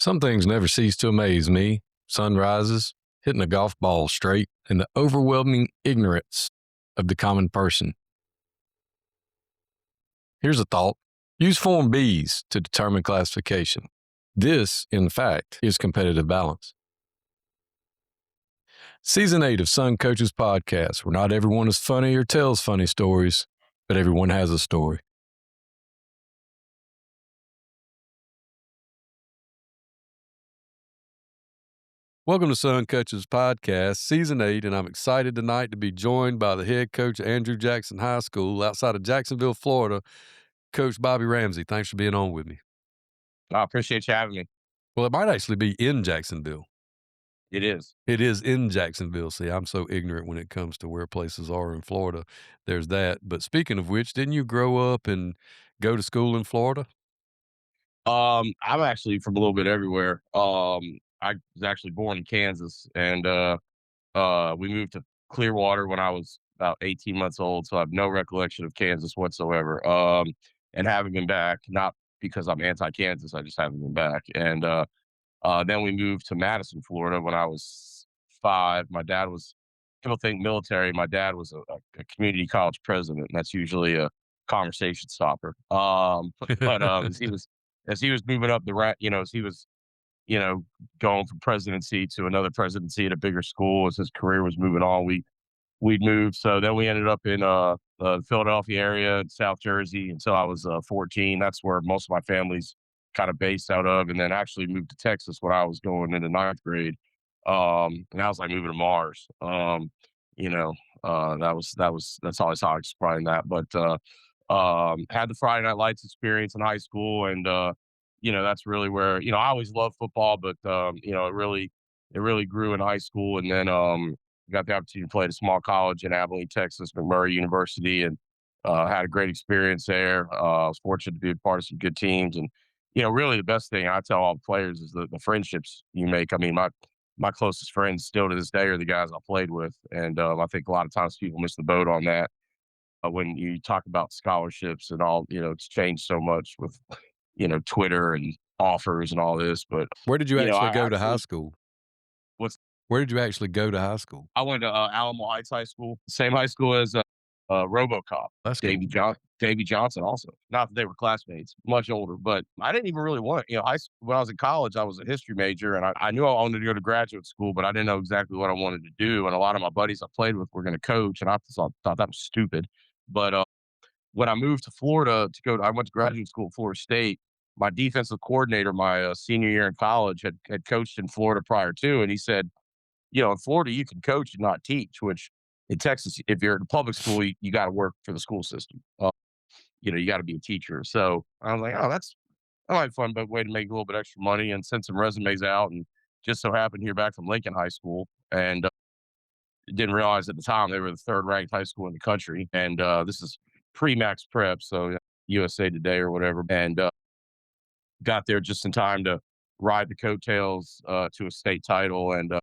Some things never cease to amaze me. Sunrises, hitting a golf ball straight, and the overwhelming ignorance of the common person. Here's a thought. Use Form Bs to determine classification. This, in fact, is competitive balance. Season 8 of Sun Coaches Podcast, where not everyone is funny or tells funny stories, but everyone has a story. Welcome to Sun Coaches Podcast, Season 8, and I'm excited tonight to be joined by the head coach of Andrew Jackson High School outside of Jacksonville, Florida, Coach Bobby Ramsay. Thanks for being on with me. I appreciate you having me. Well, it might actually be in Jacksonville. It is. It is in Jacksonville. See, I'm so ignorant when it comes to where places are in Florida. There's that. But speaking of which, didn't you grow up and go to school in Florida? I'm actually from a little bit everywhere. I was actually born in Kansas, and we moved to Clearwater when I was about 18 months old, so I have no recollection of Kansas whatsoever. And haven't been back, not because I'm anti-Kansas, I just haven't been back. And then we moved to Madison, Florida when I was 5. My dad was, people think military. My dad was a community college president, and that's usually a conversation stopper. As he was moving up the rank, as he was, going from presidency to another presidency at a bigger school, as his career was moving on, we'd moved. So then we ended up in the Philadelphia area, in South Jersey, until I was 14. That's where most of my family's kind of based out of, and then actually moved to Texas when I was going into 9th grade. And I was like moving to Mars. That's always how I explain that. But had the Friday Night Lights experience in high school, and that's really where I always loved football, but it really grew in high school, and then got the opportunity to play at a small college in Abilene, Texas, McMurray University, and had a great experience there. I was fortunate to be a part of some good teams, and really the best thing I tell all the players is the friendships you make. I mean, my closest friends still to this day are the guys I played with, and I think a lot of times people miss the boat on that. When you talk about scholarships and all, it's changed so much with Twitter and offers and all this. But Where did you actually go to high actually, school? what's Where did you actually go to high school? I went to Alamo Heights High School, same high school as RoboCop, That's cool. Davy Johnson also. Not that they were classmates, much older, but I didn't even really want, when I was in college, I was a history major, and I knew I wanted to go to graduate school, but I didn't know exactly what I wanted to do. And a lot of my buddies I played with were going to coach, and I thought that was stupid. But when I moved to Florida I went to graduate school at Florida State. My defensive coordinator, my senior year in college, had coached in Florida prior to, and he said, in Florida you can coach and not teach, which in Texas, if you're in a public school, you got to work for the school system. You got to be a teacher. So I was like, oh, that's like fun, but way to make a little bit extra money and send some resumes out. And just so happened to hear back from Lincoln High School, and didn't realize at the time they were the 3rd ranked high school in the country. And this is pre-max prep, so USA Today or whatever. And got there just in time to ride the coattails to a state title. And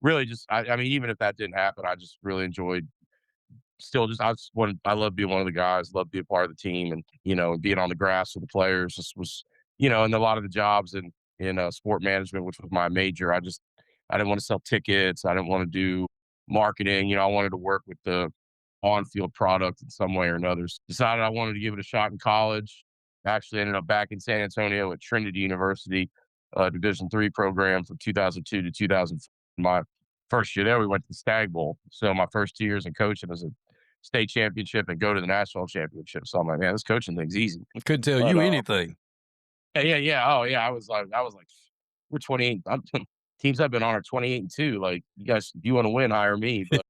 really just, I mean, even if that didn't happen, I just really enjoyed I love being one of the guys, love being part of the team, and, being on the grass with the players just was, and a lot of the jobs in sport management, which was my major. I didn't want to sell tickets. I didn't want to do marketing. I wanted to work with the on-field product in some way or another. Decided I wanted to give it a shot in college. Actually ended up back in San Antonio at Trinity University, Division III program from 2002 to 2004. My first year there, we went to the Stag Bowl. So my first 2 years in coaching was a state championship and go to the national championship. So I'm like, man, this coaching thing's easy. Couldn't tell But you anything. yeah. Oh yeah. I was like, we're 28. Teams have been on are 28-2. Like, you guys, if you want to win, hire me. But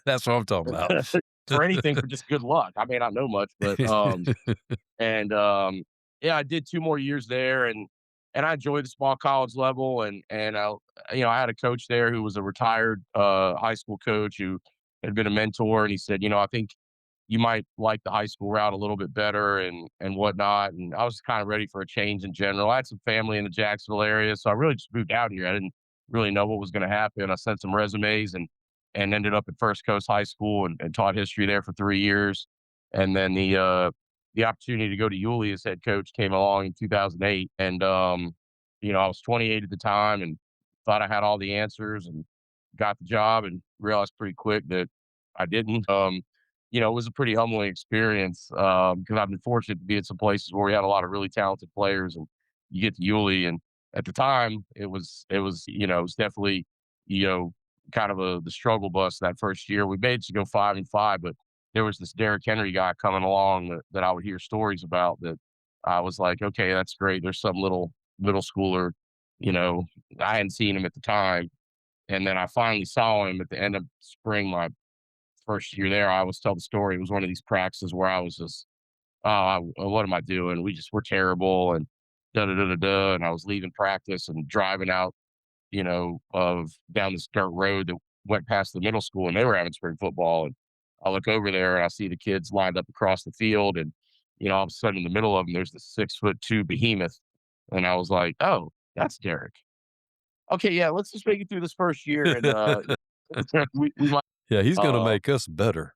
That's what I'm talking about. for anything, for just good luck. I may not know much, but and yeah, I did 2 more years there, and I enjoyed the small college level, and I had a coach there who was a retired high school coach who had been a mentor, and he said, I think you might like the high school route a little bit better, and whatnot. And I was kind of ready for a change in general. I had some family in the Jacksonville area, so I really just moved out here. I didn't really know what was going to happen. I sent some resumes and ended up at First Coast High School and taught history there for 3 years. And then the opportunity to go to Yulee as head coach came along in 2008, and I was 28 at the time and thought I had all the answers and got the job and realized pretty quick that I didn't. It was a pretty humbling experience because I've been fortunate to be at some places where we had a lot of really talented players and you get to Yulee. And at the time, it was definitely, you know, kind of the struggle bus that first year. We made to go 5-5, but there was this Derrick Henry guy coming along that I would hear stories about that I was like, okay, that's great. There's some little middle schooler, you know, I hadn't seen him at the time. And then I finally saw him at the end of spring, my first year there. I always tell the story. It was one of these practices where I was just, what am I doing? We're terrible and da da da da da. And I was leaving practice and driving out, of down this dirt road that went past the middle school and they were having spring football. And I look over there and I see the kids lined up across the field. And, all of a sudden in the middle of them, there's the 6'2" behemoth. And I was like, oh, that's Derek. Okay, yeah, let's just make it through this first year and we might Yeah, he's gonna uh make us better.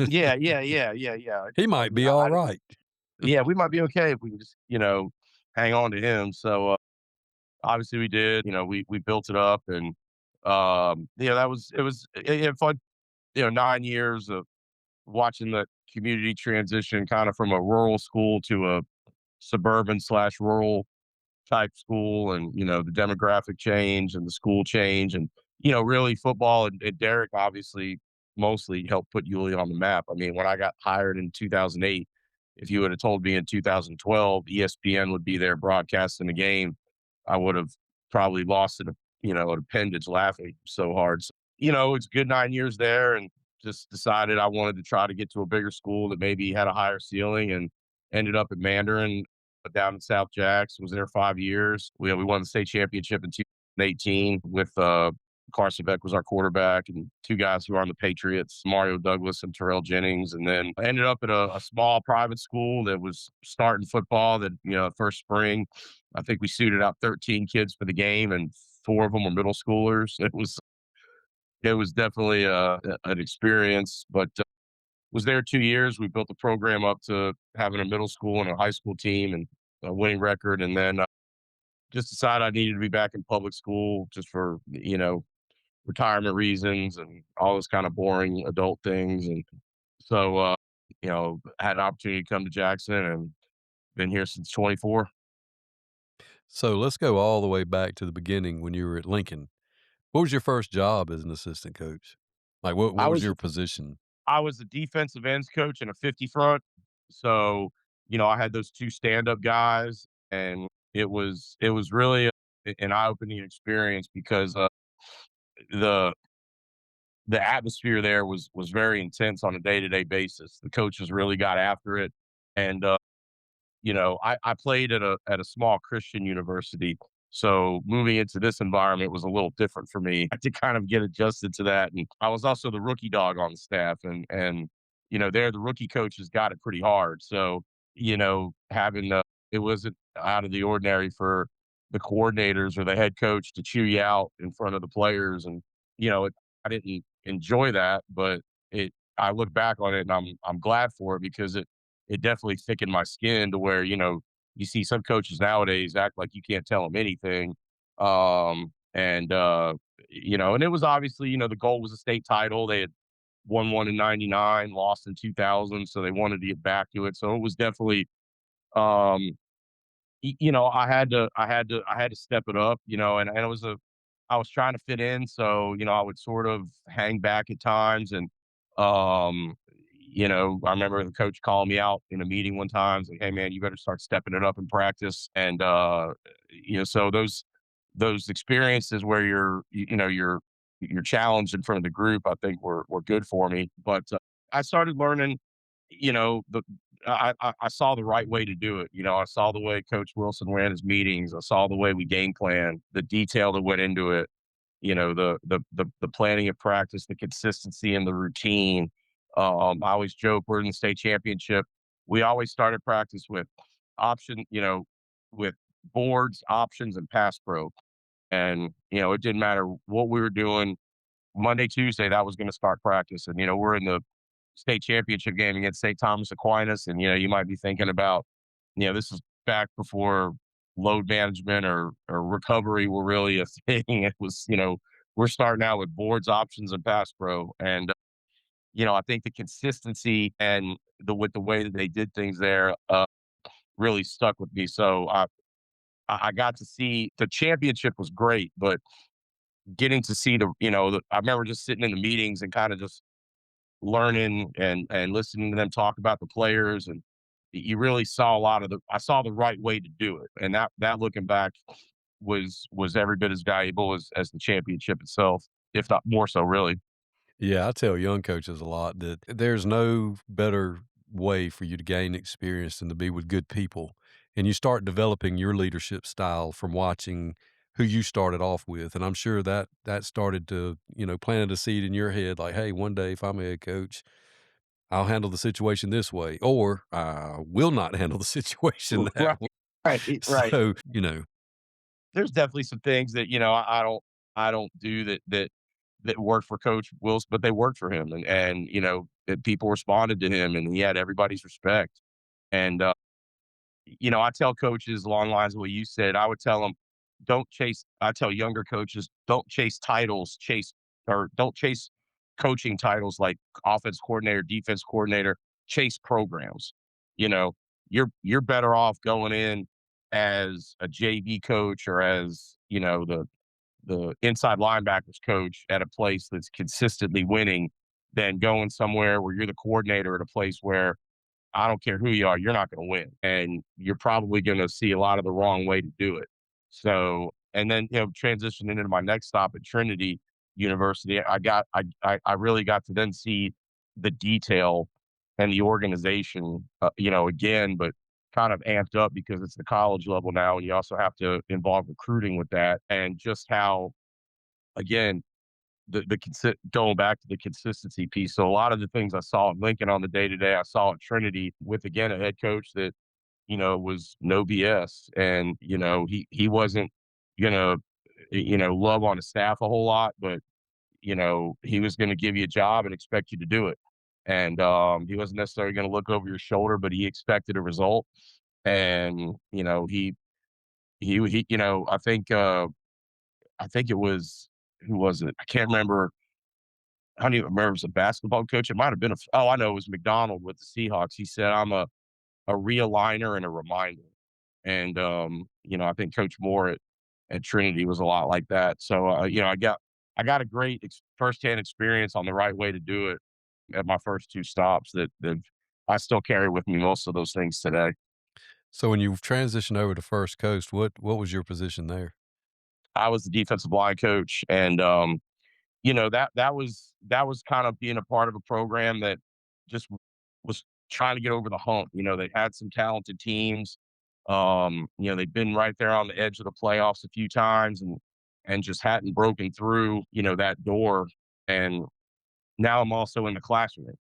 yeah, yeah, yeah, yeah, yeah. He might be I didn't alright. yeah, we might be okay if we can just, hang on to him. So obviously we did, we built it up and that was it was fun, 9 years of watching the community transition kind of from a rural school to a suburban slash rural type school and, the demographic change and the school change and, really football and Derek obviously mostly helped put Yulee on the map. I mean, when I got hired in 2008, if you would have told me in 2012 ESPN would be there broadcasting the game, I would have probably lost an appendage laughing so hard. So, it's good 9 years there and just decided I wanted to try to get to a bigger school that maybe had a higher ceiling and ended up at Mandarin down in South Jacks, was there 5 years. We won the state championship in 2018 with, Carson Beck was our quarterback and 2 guys who are on the Patriots, Mario Douglas and Terrell Jennings, and then I ended up at a small private school that was starting football that, first spring, I think we suited out 13 kids for the game, and 4 of them were middle schoolers. It was definitely, an experience, but was there 2 years. We built the program up to having a middle school and a high school team and a winning record, and then, just decided I needed to be back in public school just for, retirement reasons and all those kinda boring adult things, and so, had an opportunity to come to Jackson and been here since 24. So let's go all the way back to the beginning when you were at Lincoln. What was your first job as an assistant coach? Like, what I was was your position? I was the defensive ends coach in a 50 front. So, I had those 2 stand-up guys, and it was really an eye-opening experience because, the the atmosphere there was very intense on a day-to-day basis. The coaches really got after it, and, I played at a small Christian university, so moving into this environment was a little different for me. I had to kind of get adjusted to that, and I was also the rookie dog on the staff, and there the rookie coaches got it pretty hard. So having it wasn't out of the ordinary for the coordinators or the head coach to chew you out in front of the players, and I didn't enjoy that, but it. I look back on it and I'm glad for it because it definitely thickened my skin to where, you see some coaches nowadays act like you can't tell them anything. And it was obviously, the goal was a state title. They had won one in 99, lost in 2000. So they wanted to get back to it. So it was definitely, um, I had to step it up, and I was trying to fit in. So, I would sort of hang back at times and, um, I remember the coach calling me out in a meeting one time, like, "Hey man, you better start stepping it up in practice." And, so those experiences where you're challenged in front of the group, I think were good for me. But, I started learning, the I saw the right way to do it. I saw the way Coach Wilson ran his meetings. I saw the way we game plan, the detail that went into it. The planning of practice, the consistency and the routine. I always joke we're in the state championship. We always started practice with option, with boards, options, and pass pro. And it didn't matter what we were doing. Monday, Tuesday, that was going to start practice. And we're in the state championship game against St. Thomas Aquinas, and you might be thinking about, this is back before load management or recovery were really a thing. It was, we're starting out with boards, options, and pass pro, and I think the consistency and with the way that they did things there really stuck with me. So I got to see the championship was great, but getting to see I remember just sitting in the meetings and kind of just learning and listening to them talk about the players, and you really saw a lot of I saw the right way to do it, and that looking back was every bit as valuable as the championship itself, if not more so, really. Yeah, I tell young coaches a lot that there's no better way for you to gain experience than to be with good people. And you start developing your leadership style from watching who you started off with. And I'm sure that that started to, planted a seed in your head like, hey, one day if I'm a head coach, I'll handle the situation this way, or I will not handle the situation that Right, way. right, right. So, There's definitely some things that I don't do that work for Coach Wills, but they worked for him, and that people responded to him, and he had everybody's respect. And I tell coaches along the lines of what you said. I would tell them, don't chase. I tell younger coaches, don't chase titles, or don't chase coaching titles like offense coordinator, defense coordinator. Chase programs. You know, you're better off going in as a JV coach or as the inside linebackers coach at a place that's consistently winning than going somewhere where you're the coordinator at a place where I don't care who you are, you're not going to win. And you're probably going to see a lot of the wrong way to do it. So, and then, transitioning into my next stop at Trinity University, I really got to then see the detail and the organization, again, but kind of amped up because it's the college level now. And you also have to involve recruiting with that, and just how, again, going back to the consistency piece. So a lot of the things I saw at Lincoln on the day to day, I saw at Trinity with, again, a head coach that was no BS, and he wasn't gonna love on his staff a whole lot, but he was going to give you a job and expect you to do it, and he wasn't necessarily going to look over your shoulder, but he expected a result, and I think it was, who was it? I can't remember. I don't even remember if it was a basketball coach. It might have been I know it was McDonald with the Seahawks. He said, "I'm a realigner and a reminder." And I think Coach Moore at Trinity was a lot like that. So I got a great firsthand experience on the right way to do it at my first two stops that I still carry with me most of those things today. so when you transitioned over to First Coast, what was your position there? I was the defensive line coach, and that was kind of being a part of a program that just was trying to get over the hump. They had some talented teams. They've been right there on the edge of the playoffs a few times, and just hadn't broken through, that door. And now I'm also in the classroom.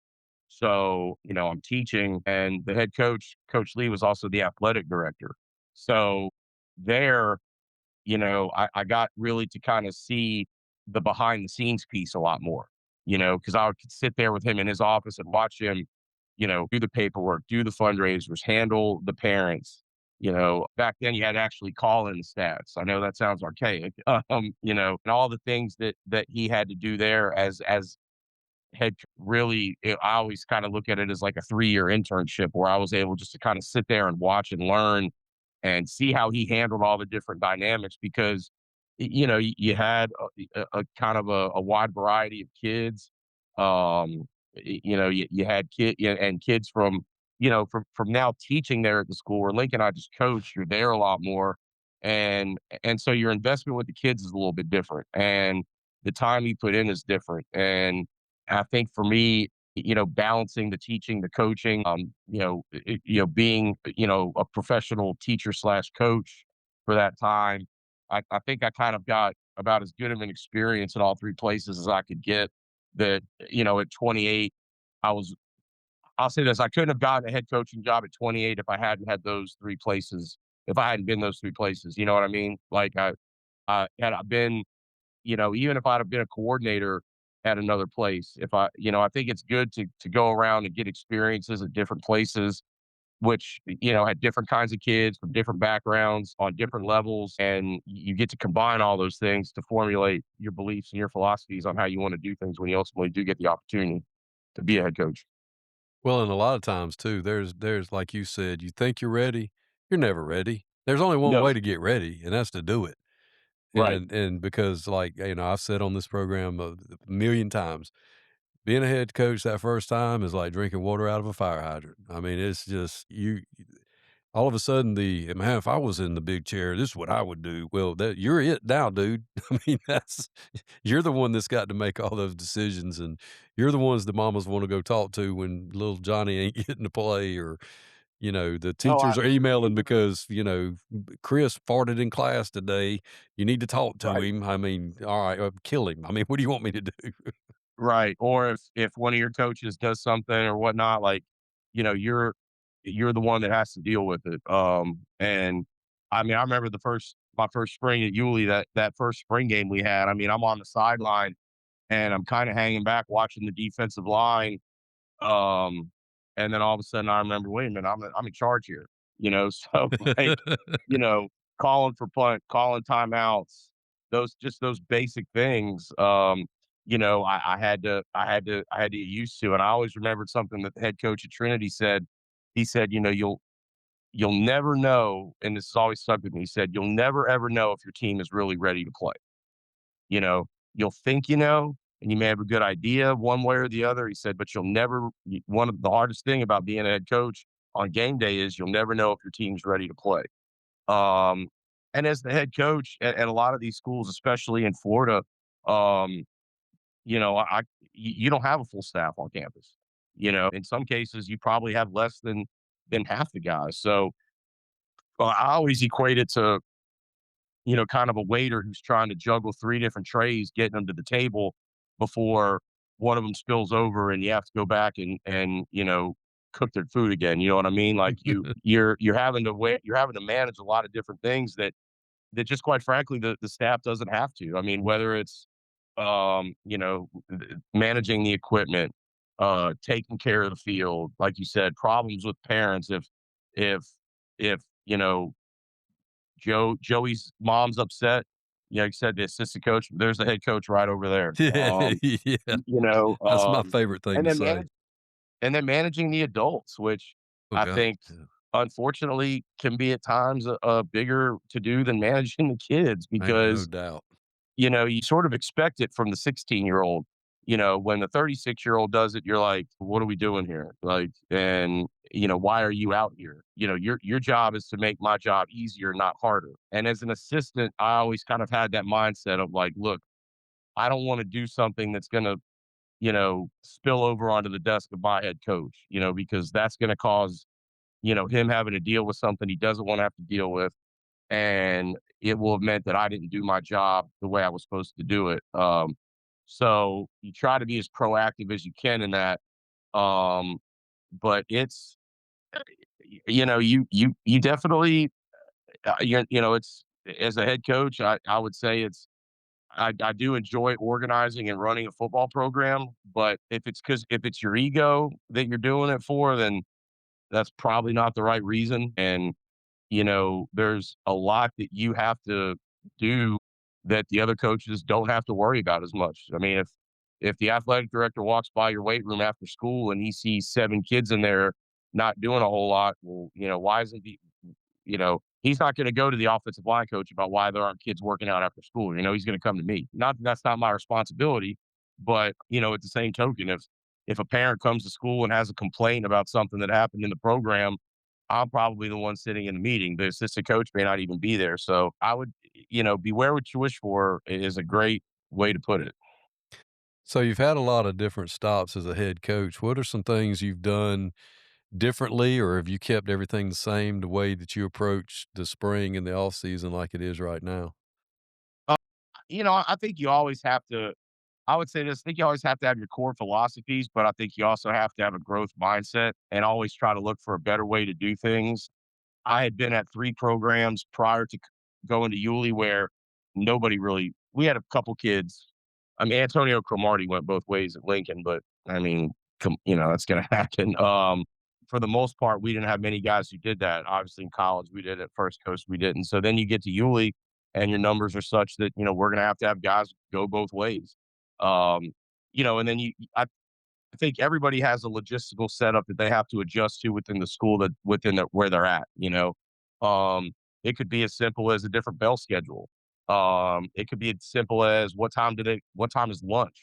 So, I'm teaching, and the head coach, Coach Lee, was also the athletic director. So there, I got really to kind of see the behind the scenes piece a lot more, because I would sit there with him in his office and watch him, do the paperwork, do the fundraisers, handle the parents. Back then you had to actually call in the stats. I know that sounds archaic, and all the things that he had to do there as really, I always kind of look at it as like a 3-year internship where I was able just to kind of sit there and watch and learn and see how he handled all the different dynamics, because you had a kind of a wide variety of kids. You had and kids from from now teaching there at the school where Lincoln I just coached. You're there a lot more, and so your investment with the kids is a little bit different, and the time you put in is different. And I think for me, balancing the teaching, the coaching, being, a professional teacher slash coach for that time, I think I kind of got about as good of an experience in all three places as I could get. That, at 28, I was, I'll say this, I couldn't have gotten a head coaching job at 28 if I hadn't had those three places, if I hadn't been those three places. You know what I mean? Like had I been, even if I'd have been a coordinator at another place, if I think it's good to go around and get experiences at different places. which, had different kinds of kids from different backgrounds on different levels. And you get to combine all those things to formulate your beliefs and your philosophies on how you want to do things when you ultimately do get the opportunity to be a head coach. Well, and a lot of times too, there's like you said, you think you're ready, you're never ready. There's only one No, way to get ready, and that's to do it. right. And because like, I've said on this program a million times, being a head coach that first time is like drinking water out of a fire hydrant. I mean, it's just you all of a sudden man, if I was in the big chair, this is what I would do. Well, that you're it now, dude. I mean, that's you're the one that's got to make all those decisions, and you're the ones the mamas want to go talk to when little Johnny ain't getting to play, or the Oh, teachers are emailing absolutely. because Chris farted in class today. You need to talk to Right. him. I mean, all right, kill him. I mean, what do you want me to do? Right. Or if one of your coaches does something or whatnot, like, you're the one that has to deal with it. And I mean, I remember my first spring at Yulee, that first spring game we had. I mean, I'm on the sideline and I'm kind of hanging back watching the defensive line. Um, and then all of a sudden I remember, wait a minute, I'm in charge here. So like, you know, calling for punt, calling timeouts, those basic things. I had to get used to. And I always remembered something that the head coach at Trinity said. He said, you'll never know, and this has always stuck with me. He said, you'll never ever know if your team is really ready to play. You know, you'll think and you may have a good idea one way or the other. He said, but you'll never. One of the hardest thing about being a head coach on game day is you'll never know if your team's ready to play. Um, and as the head coach at a lot of these schools, especially in Florida, um, you don't have a full staff on campus. In some cases, you probably have less than half the guys. So I always equate it to kind of a waiter who's trying to juggle 3 different trays, getting them to the table before one of them spills over and you have to go back and cook their food again, you know what I mean? Like, you're having to manage a lot of different things that just quite frankly, the staff doesn't have to. I mean, whether it's, managing the equipment, taking care of the field, like you said, problems with parents if if, Joey's mom's upset. Like you said, the assistant coach, there's the head coach right over there. Yeah, yeah. Y you know, That's my favorite thing and to then say. managing the adults, which Oh I god, think, yeah. unfortunately, can be at times a bigger to do than managing the kids Ain't no because, doubt. you sort of expect it from the 16-year-old. When the 36-year-old does it, you're like, "What are we doing here?" Like, and, "Why are you out here?" Your job is to make my job easier, not harder. And as an assistant, I always kind of had that mindset of like, "Look, I don't wanna do something that's gonna, spill over onto the desk of my head coach, because that's gonna cause, him having to deal with something he doesn't wanna have to deal with, and it will have meant that I didn't do my job the way I was supposed to do it." So you try to be as proactive as you can in that. Um, but it's, you definitely, it's as a head coach, I would say I do enjoy organizing and running a football program, but if it's your ego that you're doing it for, then that's probably not the right reason. And there's a lot that you have to do that the other coaches don't have to worry about as much. I mean, if the athletic director walks by your weight room after school and he sees 7 kids in there not doing a whole lot, well, why isn't he's not going to go to the offensive line coach about why there aren't kids working out after school. He's going to come to me. Not that that's not my responsibility, but at the same token, if a parent comes to school and has a complaint about something that happened in the program, I'm probably the one sitting in the meeting. The assistant coach may not even be there. So I would, beware what you wish for is a great way to put it. So you've had a lot of different stops as a head coach. What are some things you've done differently, or have you kept everything the same, the way that you approach the spring and the off season like it is right now? Uh, I think you always have to, I would say this, I think you always have to have your core philosophies, but I think you also have to have a growth mindset and always try to look for a better way to do things. I had been at 3 programs prior to going to Yulee where we had a couple kids. I mean, Antonio Cromartie went both ways at Lincoln, but I mean, that's gonna happen. for the most part, we didn't have many guys who did that. Obviously, in college, we did. At First Coast, we didn't. So then you get to Yulee, and your numbers are such that we're going to have guys go both ways. Um, and then I think everybody has a logistical setup that they have to adjust to within the school that within where they're at. Um, it could be as simple as a different bell schedule. It could be as simple as what time is lunch,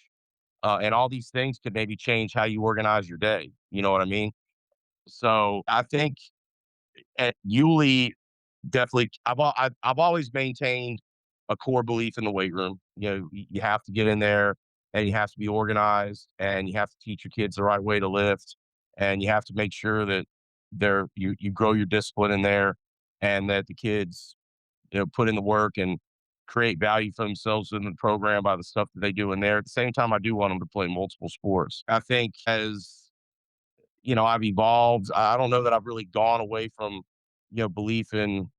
and all these things could maybe change how you organize your day. You know what I mean? So I think at Yulee, definitely, I've always maintained a core belief in the weight room. You have to get in there, and you have to be organized, and you have to teach your kids the right way to lift, and you have to make sure that you grow your discipline in there, and that the kids put in the work and create value for themselves in the program by the stuff that they do in there. At the same time, I do want them to play multiple sports. I think as I've evolved. I don't know that I've really gone away from, belief in,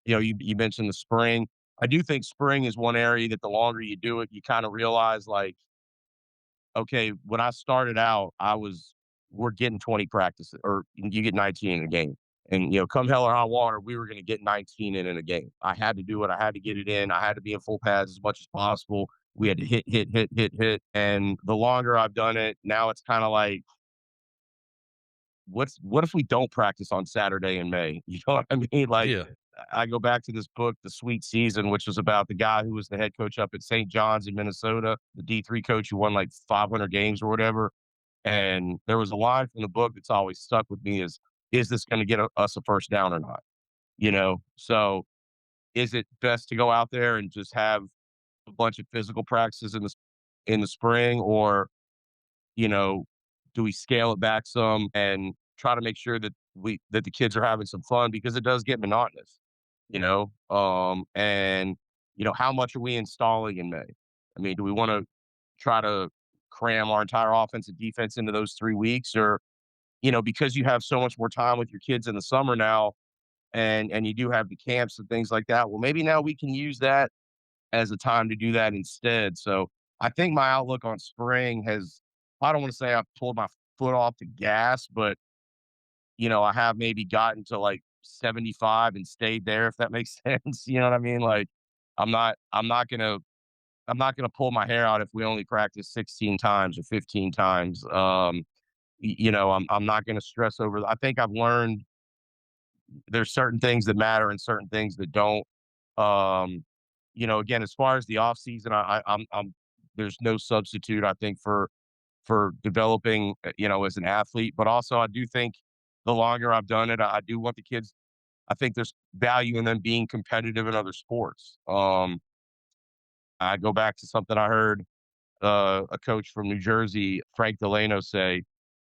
you mentioned the spring. I do think spring is one area that the longer you do it, you kind of realize like, okay, when I started out, we're getting 20 practices or you get 19 in a game. And, come hell or high water, we were going to get 19 in a game. I had to do it. I had to get it in. I had to be in full pads as much as possible. We had to hit, hit, hit, hit, hit. And the longer I've done it, now it's kind of like, what if we don't practice on Saturday in May? You know what I mean? Like, Yeah. I go back to this book, The Sweet Season, which was about the guy who was the head coach up at St. John's in Minnesota, the D3 coach who won like 500 games or whatever. And there was a line from the book that's always stuck with me is this going to get us a first down or not? So is it best to go out there and just have a bunch of physical practices in the spring, or you know, do we scale it back some and try to make sure that the kids are having some fun because it does get monotonous, and how much are we installing in May? I mean, do we want to try to cram our entire offense and defense into those 3 weeks, or because you have so much more time with your kids in the summer now, and you do have the camps and things like that. Well, maybe now we can use that as a time to do that instead. So I think my outlook on spring has, I don't want to say I've pulled my foot off the gas, but I have maybe gotten to like 75 and stayed there, if that makes sense. You know what I mean? Like I'm not gonna pull my hair out if we only practice 16 times or 15 times. I'm not gonna stress over. I think I've learned there's certain things that matter and certain things that don't. Um, again, as far as the off season, I'm there's no substitute, I think, for developing, as an athlete. But also, I do think the longer I've done it, I do want the kids. I think there's value in them being competitive in other sports. I go back to something I heard a coach from New Jersey, Frank Delano, say.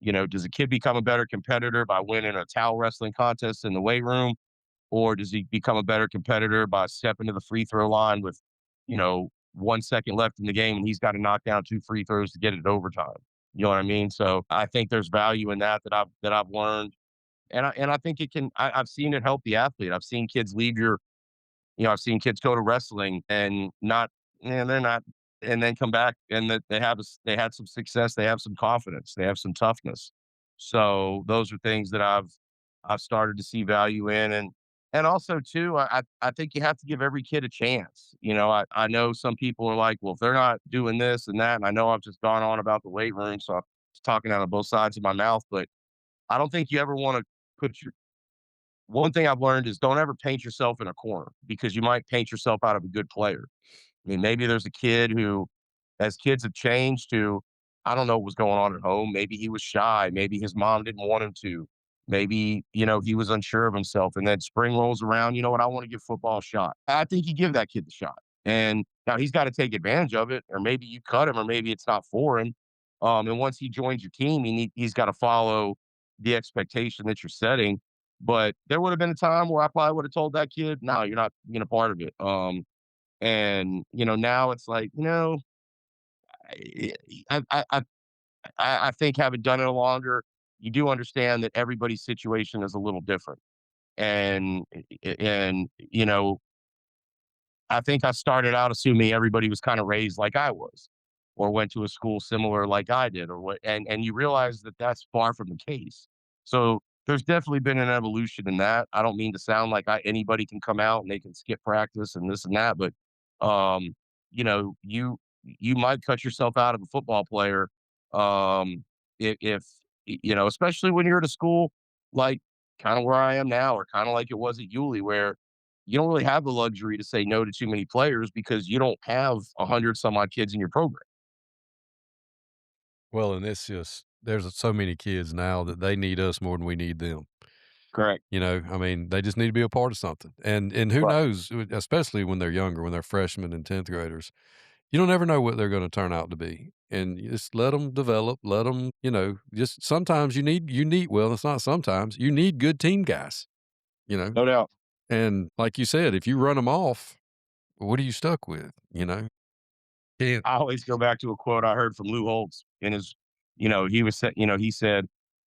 Does a kid become a better competitor by winning a towel wrestling contest in the weight room, or does he become a better competitor by stepping to the free throw line with, 1 second left in the game and he's got to knock down 2 free throws to get it to overtime? You know what I mean? So I think there's value in that I've learned. And I think I've seen it help the athlete. I've seen kids leave I've seen kids go to wrestling and not, and they're not, and then come back and that they had some success. They have some confidence. They have some toughness. So those are things that I've started to see value in, and also too, I think you have to give every kid a chance. I know some people are like, well, if they're not doing this and that, and I know I've just gone on about the weight room, so I'm just talking out of both sides of my mouth, but I don't think you ever want to put your one thing I've learned is don't ever paint yourself in a corner because you might paint yourself out of a good player. I mean, maybe there's a kid who, as kids have changed, who I don't know what was going on at home. Maybe he was shy. Maybe his mom didn't want him to. Maybe, he was unsure of himself. And then spring rolls around, you know what? I want to give football a shot. I think you give that kid the shot. And now he's got to take advantage of it, or maybe you cut him, or maybe it's not for him. And once he joins your team, he's got to follow the expectation that you're setting. But there would have been a time where I probably would have told that kid, no, you're not being a part of it. And now it's like, I I I I I think having done it longer, you do understand that everybody's situation is a little different. And I think I started out assuming everybody was kind of raised like I was, or went to a school similar like I did, or what, and you realize that that's far from the case. So there's definitely been an evolution in that. I don't mean to sound like anybody can come out and they can skip practice and this and that, but um, you might cut yourself out of a football player if especially when you're at a school like kind of where I am now, or kind of like it was at Yulee, where you don't really have the luxury to say no to too many players because you don't have 100 some odd kids in your program. Well, and it's just there's so many kids now that they need us more than we need them. Correct. I mean, they just need to be a part of something. And who Right. knows, especially when they're younger, when they're freshmen and 10th graders, you don't ever know what they're gonna turn out to be. And you just let them develop, let them, just sometimes well, it's not sometimes, you need good team guys, you know? No doubt. And like you said, if you run them off, what are you stuck with, Can't. I always go back to a quote I heard from Lou Holtz in his, he said,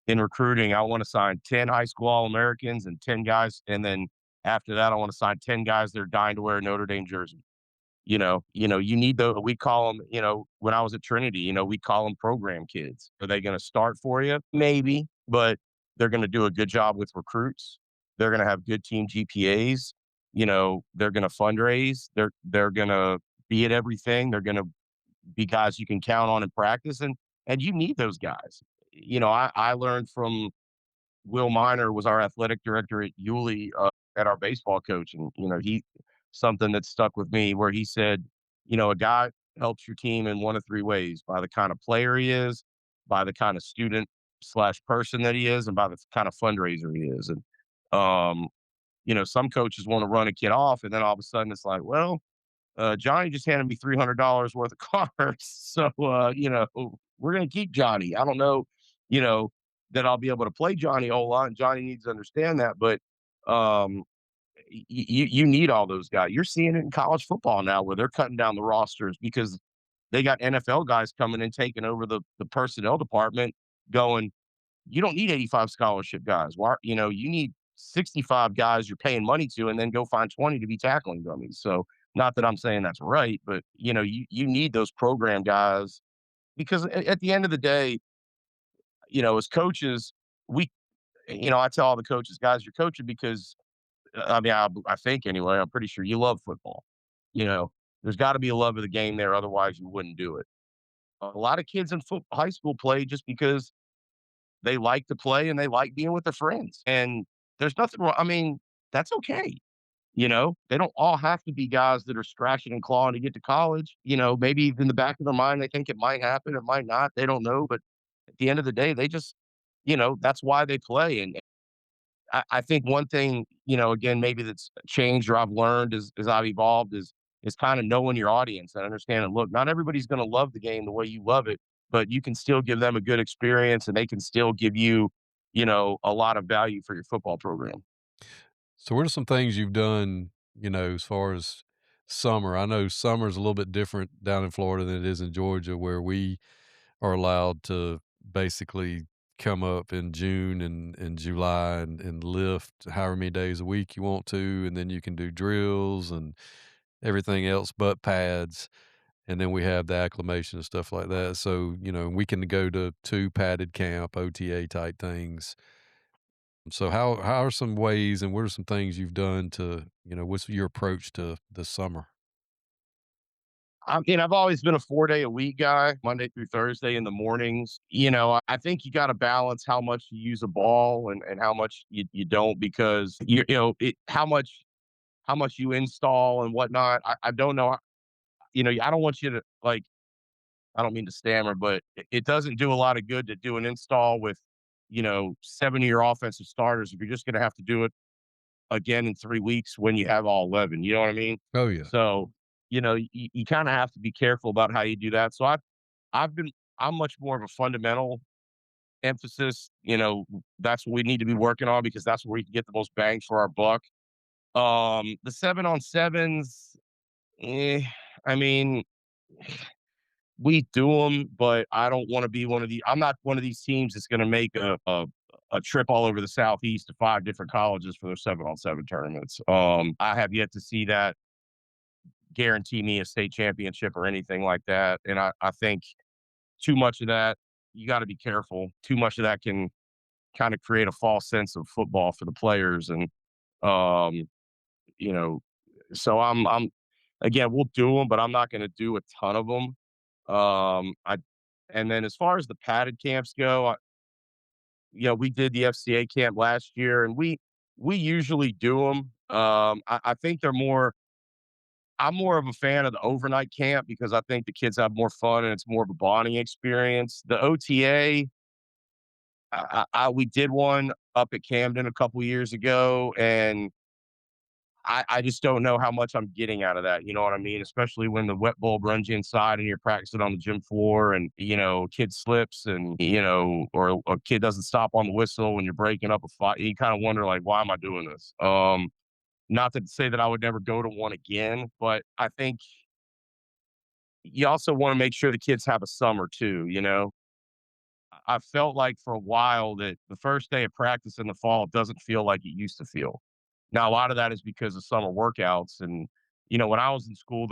in recruiting, I want to sign 10 high school All Americans and 10 guys. And then after that, I want to sign 10 guys that are dying to wear a Notre Dame jersey. You need we call them, when I was at Trinity, we call them program kids. Are they going to start for you? Maybe, but they're going to do a good job with recruits. They're going to have good team GPAs. They're going to fundraise. They're going to be at everything. They're going to be guys you can count on in practice, and you need those guys. I learned from Will Miner was our athletic director at Yulee, at our baseball coach, and he something that stuck with me where he said, a guy helps your team in one of three ways: by the kind of player he is, by the kind of student slash person that he is, and by the kind of fundraiser he is. And some coaches want to run a kid off, and then all of a sudden it's like, well, Johnny just handed me $300 worth of cars. So, we're going to keep Johnny. I don't know, you know, that I'll be able to play Johnny a whole lot. And Johnny needs to understand that. But um, you need all those guys. You're seeing it in college football now where they're cutting down the rosters because they got NFL guys coming and taking over the personnel department going, you don't need 85 scholarship guys. Why, you need 65 guys you're paying money to, and then go find 20 to be tackling dummies. So, not that I'm saying that's right, but you need those program guys because at the end of the day, as coaches, we, I tell all the coaches, guys, you're coaching because I mean, I think anyway, I'm pretty sure you love football. You know, there's got to be a love of the game there, otherwise you wouldn't do it. A lot of kids in high school play just because they like to play and they like being with their friends. And there's nothing wrong. I mean, that's okay. They don't all have to be guys that are scratching and clawing to get to college. Maybe in the back of their mind, they think it might happen, it might not. They don't know. But at the end of the day, they just, that's why they play. And I think one thing, again, maybe that's changed or I've learned as I've evolved is kind of knowing your audience and understanding, look, not everybody's going to love the game the way you love it, but you can still give them a good experience and they can still give you, a lot of value for your football program. So what are some things you've done, as far as summer? I know summer's a little bit different down in Florida than it is in Georgia, where we are allowed to basically come up in June and July and lift however many days a week you want to, and then you can do drills and everything else but pads. And then we have the acclimation and stuff like that. So, we can go to 2 padded camp, OTA type things. So how are some ways and what are some things you've done to, what's your approach to the summer? I mean, I've always been a 4-day a week guy, Monday through Thursday in the mornings. I think you got to balance how much you use a ball and how much you don't because how much you install and whatnot. I don't know. I don't want you to like. I don't mean to stammer, but it doesn't do a lot of good to do an install with 7 of your offensive starters if you're just going to have to do it again in 3 weeks when you have all 11. You know what I mean? Oh, yeah. So you kind of have to be careful about how you do that. So I've been I'm much more of a fundamental emphasis. That's what we need to be working on because that's where we can get the most bang for our buck. The 7-on-7s, I mean, we do them, but I don't want to be one of the. I'm not one of these teams that's going to make a trip all over the southeast to 5 different colleges for their 7-on-7 tournaments. I have yet to see that guarantee me a state championship or anything like that. And I think too much of that, you got to be careful. Too much of that can kind of create a false sense of football for the players. And, um, you know, so I'm again, we'll do them, but I'm not going to do a ton of them. I and then as far as the padded camps go, we did the FCA camp last year, and we usually do them. I think they're more. I'm more of a fan of the overnight camp because I think the kids have more fun and it's more of a bonding experience. The OTA, we did one up at Camden a couple years ago, and I just don't know how much I'm getting out of that. You know what I mean? Especially when the wet bulb runs you inside and you're practicing on the gym floor, and kid slips, and or a kid doesn't stop on the whistle when you're breaking up a fight. You kind of wonder, like, why am I doing this? Not to say that I would never go to one again, but I think you also want to make sure the kids have a summer too. I felt like for a while that the first day of practice in the fall doesn't feel like it used to feel. Now, a lot of that is because of summer workouts. And, when I was in school,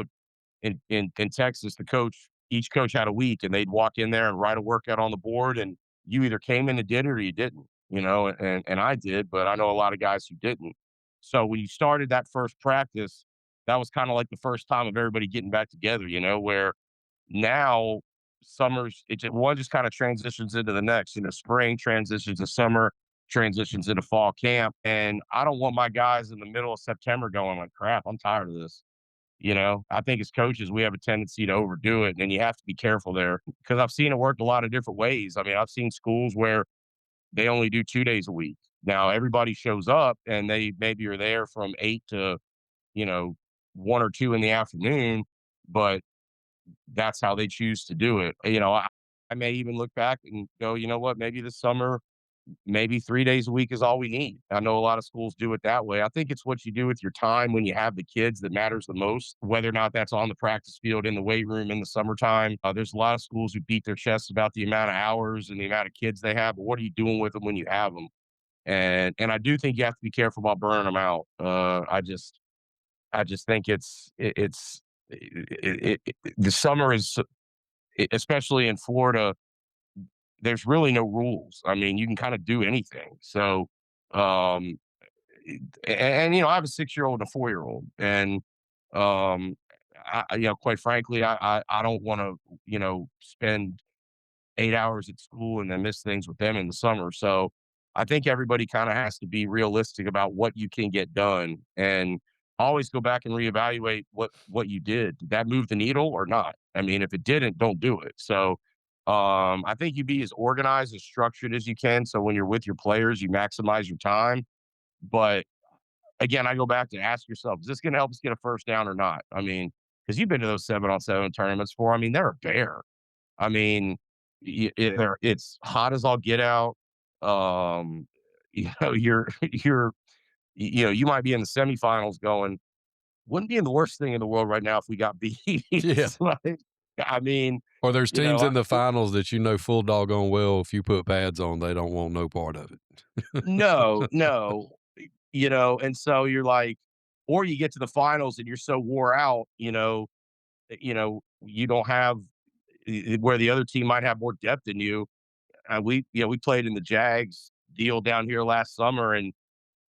in Texas, each coach had a week, and they'd walk in there and write a workout on the board. And you either came in and did it or you didn't, and I did, but I know a lot of guys who didn't. So when you started that first practice, that was kind of like the first time of everybody getting back together, where now one just kind of transitions into the next. Spring transitions to summer, transitions into fall camp. And I don't want my guys in the middle of September going like, crap, I'm tired of this. I think as coaches, we have a tendency to overdo it, and you have to be careful there because I've seen it work a lot of different ways. I mean, I've seen schools where they only do 2 days a week. Now everybody shows up and they maybe are there from 8 to, you know, 1 or 2 in the afternoon, but that's how they choose to do it. I may even look back and go, you know what, maybe this summer, maybe 3 days a week is all we need. I know a lot of schools do it that way. I think it's what you do with your time when you have the kids that matters the most, whether or not that's on the practice field, in the weight room, in the summertime. There's a lot of schools who beat their chests about the amount of hours and the amount of kids they have, but what are you doing with them when you have them? And I do think you have to be careful about burning them out. I just think the summer is, especially in Florida, there's really no rules. I mean, you can kind of do anything. So, um, I have a 6-year-old and a 4-year-old, and quite frankly, I don't want to, spend 8 hours at school and then miss things with them in the summer. So I think everybody kind of has to be realistic about what you can get done, and always go back and reevaluate what you did. Did that move the needle or not? I mean, if it didn't, don't do it. So I think you be as organized, as structured as you can. So when you're with your players, you maximize your time. But again, I go back to ask yourself, is this going to help us get a first down or not? I mean, because you've been to those 7-on-7 tournaments before. I mean, they're a bear. I mean, it's hot as all get out. Um, you might be in the semifinals going, wouldn't be the worst thing in the world right now if we got beat. Yeah. Like, I mean, Or there's you know, teams I, in the finals that full doggone well, if you put pads on, they don't want no part of it. no, no, and so you're like, or you get to the finals and you're so wore out, you don't have where the other team might have more depth than you. We played in the Jags deal down here last summer, and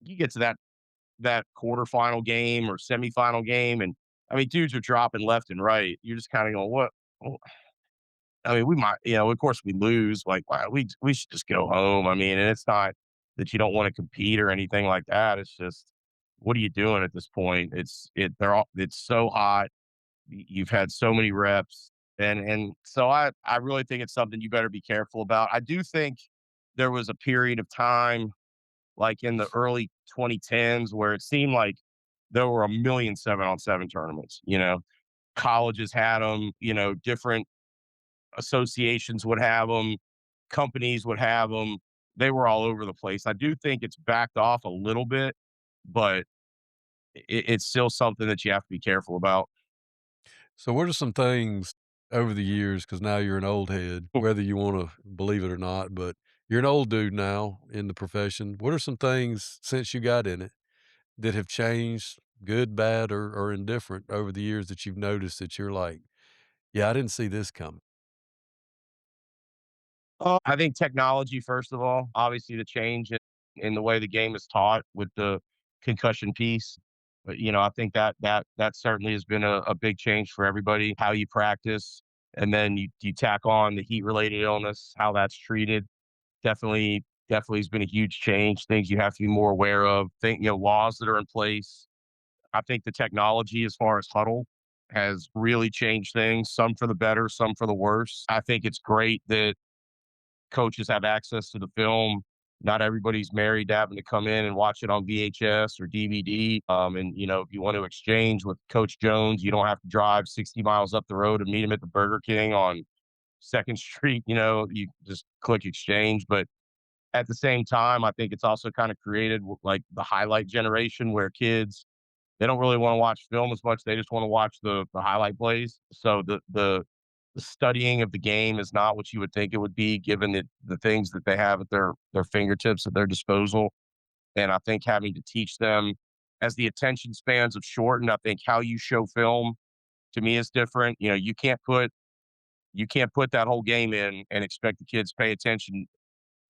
you get to that quarterfinal game or semifinal game, and I mean, dudes are dropping left and right. You're just kind of going, what? Well, I mean, we might, of course, we lose. Like, wow, we should just go home. I mean, and it's not that you don't want to compete or anything like that. It's just, what are you doing at this point? It's so hot. You've had so many reps, and so I really think it's something you better be careful about. I do think there was a period of time, like in the early 2010s, where it seemed like there were a million 7-on-7 tournaments. Colleges had them. Different associations would have them, companies would have them. They were all over the place. I do think it's backed off a little bit, but it's still something that you have to be careful about. So what are some things over the years, because now you're an old head, whether you wanna believe it or not, but you're an old dude now in the profession. What are some things since you got in it that have changed, good, bad, or indifferent over the years that you've noticed that you're like, "Yeah, I didn't see this coming." I think technology, first of all, obviously the change in the way the game is taught with the concussion piece. But I think that certainly has been a big change for everybody. How you practice, and then you tack on the heat related illness, how that's treated. Definitely has been a huge change. Things you have to be more aware of. Laws that are in place. I think the technology as far as huddle has really changed things. Some for the better, some for the worse. I think it's great that coaches have access to the film. Not everybody's married to having to come in and watch it on VHS or DVD. And if you want to exchange with Coach Jones, you don't have to drive 60 miles up the road and meet him at the Burger King on Second Street. You just click exchange. But at the same time, I think it's also kind of created like the highlight generation where kids they don't really wanna watch film as much, they just wanna watch the highlight plays. So the studying of the game is not what you would think it would be given the things that they have at their fingertips, at their disposal, and I think having to teach them as the attention spans have shortened, I think how you show film to me is different. You can't put that whole game in and expect the kids to pay attention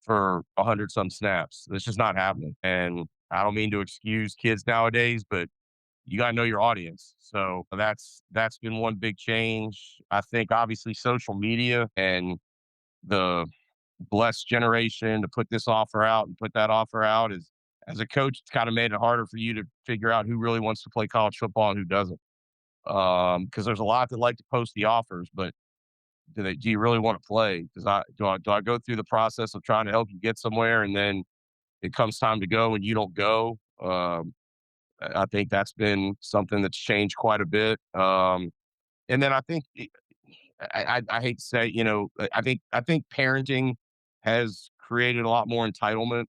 for 100 some snaps. It's just not happening, and I don't mean to excuse kids nowadays, but you gotta know your audience. So that's been one big change. I think obviously social media and the blessed generation to put this offer out and put that offer out is as a coach, it's kind of made it harder for you to figure out who really wants to play college football and who doesn't. Because there's a lot that like to post the offers, but do you really want to play? Do I go through the process of trying to help you get somewhere and then it comes time to go and you don't go? I think that's been something that's changed quite a bit. And then I think I hate to say, I think parenting has created a lot more entitlement,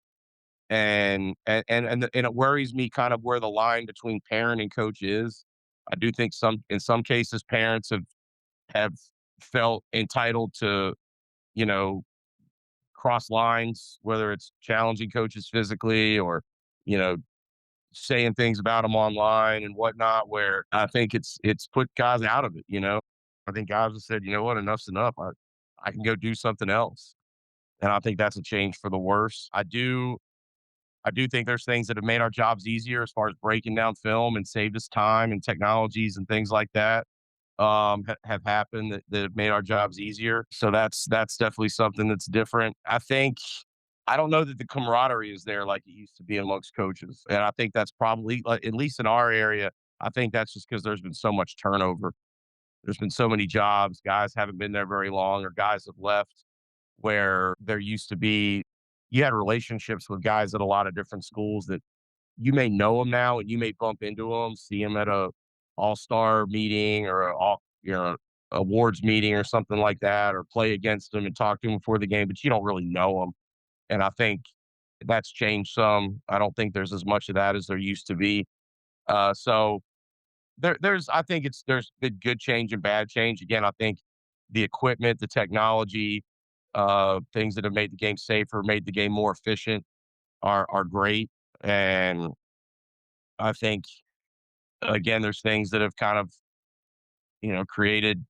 and it worries me kind of where the line between parent and coach is. I do think in some cases parents have felt entitled to you know cross lines, whether it's challenging coaches physically or you know saying things about them online and whatnot, where I think it's put guys out of it. I think guys have said, "You know what? Enough's enough. I can go do something else." And I think that's a change for the worse. I do think there's things that have made our jobs easier as far as breaking down film and saved us time and technologies and things like that, have happened that have made our jobs easier. So that's definitely something that's different. I don't know that the camaraderie is there like it used to be amongst coaches, and I think that's probably, like, at least in our area, I think that's just because 'cause there's been so much turnover. There's been so many jobs, guys haven't been there very long or guys have left where there used to be you had relationships with guys at a lot of different schools that you may know them now and you may bump into them, see them at a all-star meeting or a all awards meeting or something like that, or play against them and talk to them before the game, but you don't really know them. And I think that's changed some. I don't think there's as much of that as there used to be. So I think there's been good change and bad change. Again, I think the equipment, the technology, things that have made the game safer, made the game more efficient are great. And I think again, there's things that have kind of created.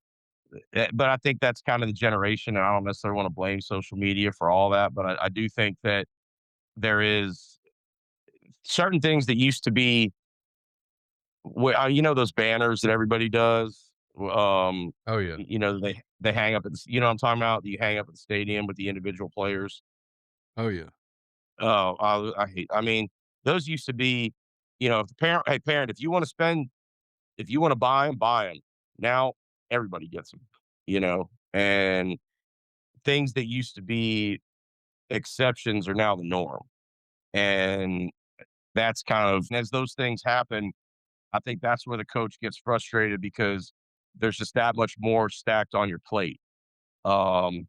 But I think that's kind of the generation. And I don't necessarily want to blame social media for all that, but I do think that there is certain things that used to be those banners that everybody does. Oh, yeah. They hang up at what I'm talking about. You hang up at the stadium with the individual players. Oh, yeah. Oh, I hate. I mean, those used to be, if the parent, hey parent, if you want to buy them. Now everybody gets them. And things that used to be exceptions are now the norm. And that's kind of as those things happen, I think that's where the coach gets frustrated because there's just that much more stacked on your plate. Um,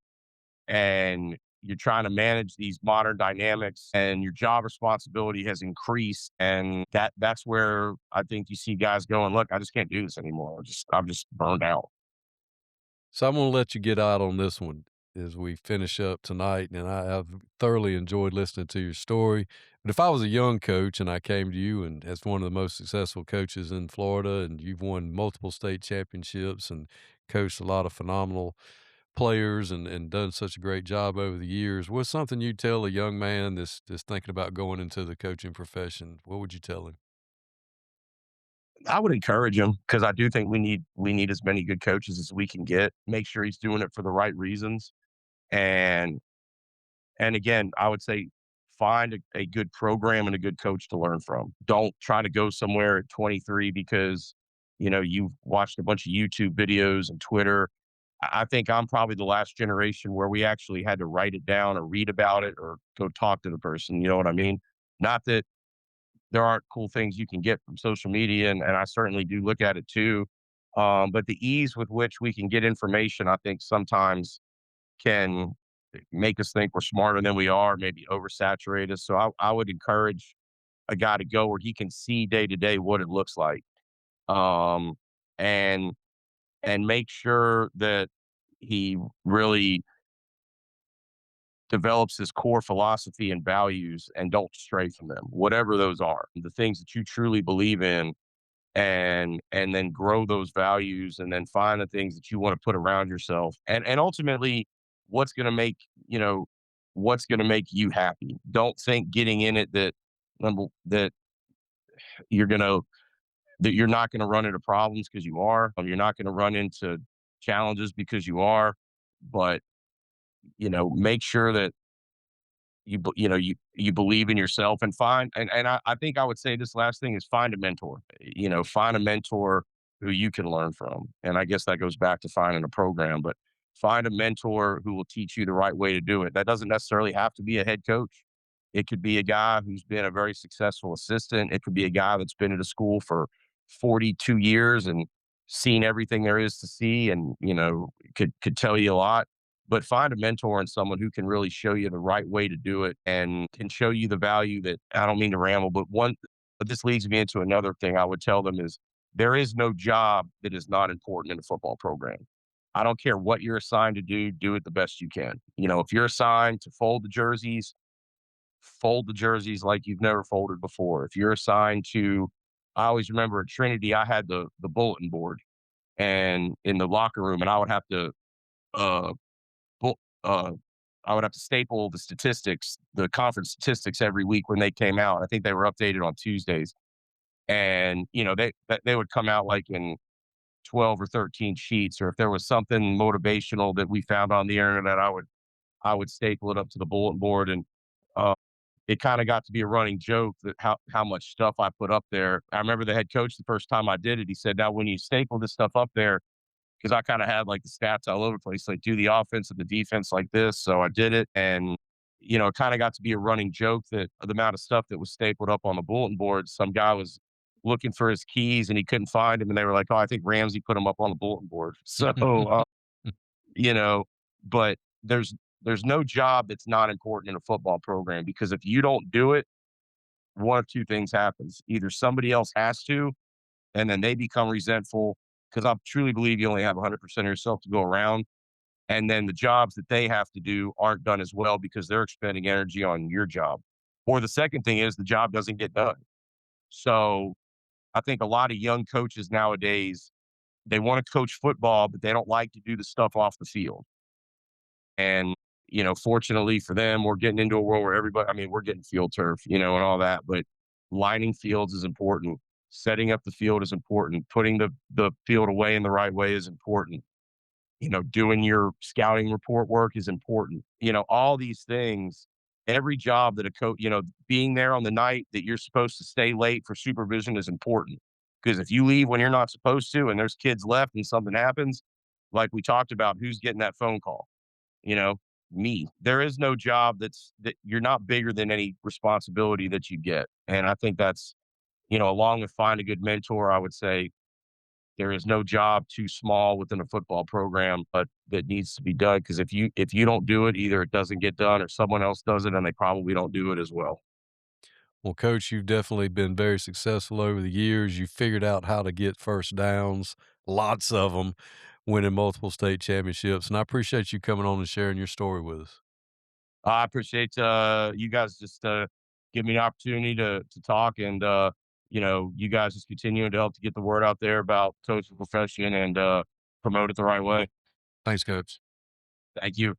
and you're trying to manage these modern dynamics and your job responsibility has increased. And that's where I think you see guys going, look, I just can't do this anymore. I'm just burned out. So I'm gonna let you get out on this one as we finish up tonight, and I've thoroughly enjoyed listening to your story. But if I was a young coach and I came to you and as one of the most successful coaches in Florida, and you've won multiple state championships and coached a lot of phenomenal players and done such a great job over the years. What's something you tell a young man that's thinking about going into the coaching profession? What would you tell him? I would encourage him because I do think we need as many good coaches as we can get. Make sure he's doing it for the right reasons. And again, I would say find a good program and a good coach to learn from. Don't try to go somewhere at 23 because you've watched a bunch of YouTube videos and Twitter. I think I'm probably the last generation where we actually had to write it down or read about it or go talk to the person. You know what I mean? Not that there aren't cool things you can get from social media, and I certainly do look at it too. But the ease with which we can get information, I think sometimes can make us think we're smarter than we are, maybe oversaturate us. So I would encourage a guy to go where he can see day to day what it looks like, um, and make sure that he really develops his core philosophy and values and don't stray from them, whatever those are, the things that you truly believe in, and then grow those values and then find the things that you want to put around yourself and ultimately what's going to make you know what's going to make you happy. Don't think getting in it that that you're going to that you're not going to run into problems because you are, you're not going to run into challenges because you are, but make sure that you believe in yourself and find and I think I would say this last thing is find a mentor. Find a mentor who you can learn from. And I guess that goes back to finding a program, but find a mentor who will teach you the right way to do it. That doesn't necessarily have to be a head coach. It could be a guy who's been a very successful assistant. It could be a guy that's been at a school for 42 years and seen everything there is to see and, could tell you a lot, but find a mentor and someone who can really show you the right way to do it and can show you the value that I don't mean to ramble, but this leads me into another thing I would tell them is there is no job that is not important in a football program. I don't care what you're assigned to do it the best you can. If you're assigned to fold the jerseys like you've never folded before. If you're assigned to, I always remember at Trinity, I had the bulletin board and in the locker room, and uh, Well, uh, I would have to staple the statistics, the conference statistics every week when they came out. I think they were updated on Tuesdays, and they would come out like in 12 or 13 sheets. Or if there was something motivational that we found on the internet, I would staple it up to the bulletin board, and uh, it kind of got to be a running joke that how much stuff I put up there. I remember the head coach the first time I did it. He said, "Now, when you staple this stuff up there." Because I kind of had like the stats all over the place, like do the offense and the defense like this. So I did it. And, it kind of got to be a running joke that the amount of stuff that was stapled up on the bulletin board, some guy was looking for his keys and he couldn't find them. And they were like, oh, I think Ramsey put them up on the bulletin board. So, you know, but there's no job that's not important in a football program because if you don't do it, one of two things happens. Either somebody else has to, and then they become resentful because I truly believe you only have 100% of yourself to go around. And then the jobs that they have to do aren't done as well because they're expending energy on your job. Or the second thing is the job doesn't get done. So I think a lot of young coaches nowadays, they want to coach football, but they don't like to do the stuff off the field. And, fortunately for them, we're getting into a world where everybody, I mean, we're getting field turf, and all that, but lining fields is important. Setting up the field is important. Putting the field away in the right way is important. Doing your scouting report work is important. All these things, every job that a coach, being there on the night that you're supposed to stay late for supervision is important. Because if you leave when you're not supposed to and there's kids left and something happens, like we talked about, who's getting that phone call? you know, Me. There is no job that you're not bigger than any responsibility that you get. And I think that's, along with find a good mentor, I would say there is no job too small within a football program, but that needs to be done. Because if you don't do it, either it doesn't get done or someone else does it and they probably don't do it as well. Well, coach, you've definitely been very successful over the years. You figured out how to get first downs, lots of them, winning multiple state championships. And I appreciate you coming on and sharing your story with us. I appreciate you guys just give me an opportunity to talk and you guys just continuing to help to get the word out there about coaching profession and promote it the right way. Thanks, coach. Thank you.